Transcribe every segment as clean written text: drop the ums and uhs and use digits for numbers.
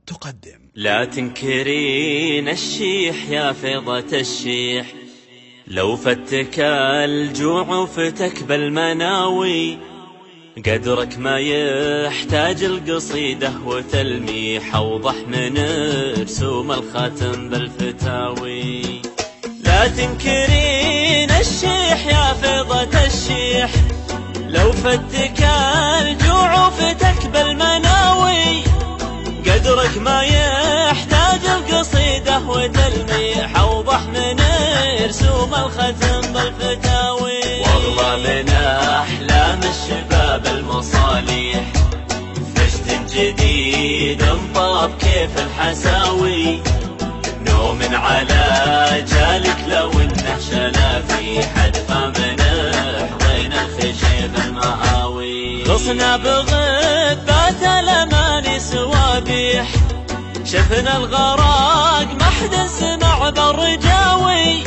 تقدم. لا تنكرين الشيح يا فيضة الشيح، لو فتك الجوع وفتك بالمناوي، قدرك ما يحتاج القصيدة وتلميح، أوضح من رسوم الخاتم بالفتاوي. لا تنكرين الشيح يا فيضة الشيح، لو فتك الجوع وفتك بالمناوي، قدرك ما يحتاج القصيدة وتلميح، أوضح من رسوم الختم بالفتاوي. والله من أحلام الشباب المصاليح، فشت جديد انطاب كيف الحساوي، نوم على جالك لو انه شلا في حدفه من حضين الخشيب المهاوي. غصنا بغبات الاماني سوابيح، شفنا الغراق ما حد سمع بالرجاوي،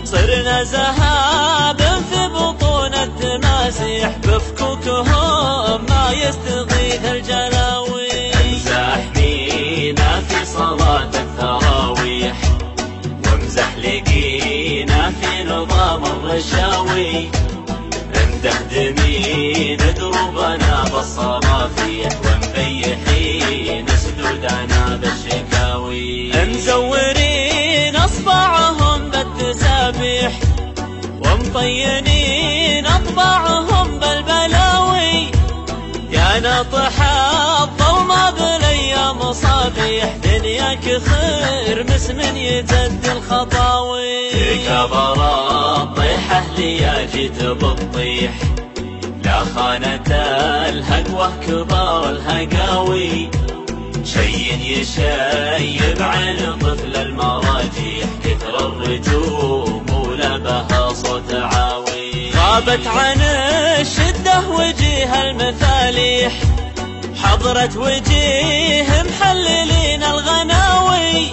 صرنا زهاب في بطون التماسيح، بفكوكهم ما يستغيث الجلاوي. امزح مينا في صلاة التراويح، وامزح لقينا في نظام الرشاوي، امدح دمين دروبنا بالصرافيح، ومبيحين سدودنا بالشكاوي. مزورين اصبعهم بالتسابيح، ومطينين اطباعهم بالبلاوي، يا ناطح الظلمة بالايام صبيح، دنياك خير مسمن يجد الخطاوي. كبر الطيحة ليا جيت بالطيح، لا خانت الهقوة كبار الهقاوي، شي يشيب عن طفل المراجيح، كثر الرجوم ولا بها صوت عاوي. غابت عن الشدة وجيه المثاليح، حضرت وجيه محللين الغناوي،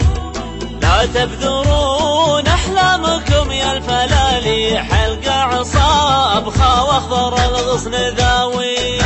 لا تبذرون أحلامكم يا الفلاليح، القاع صاب خا واخضر الغصن ذاوي.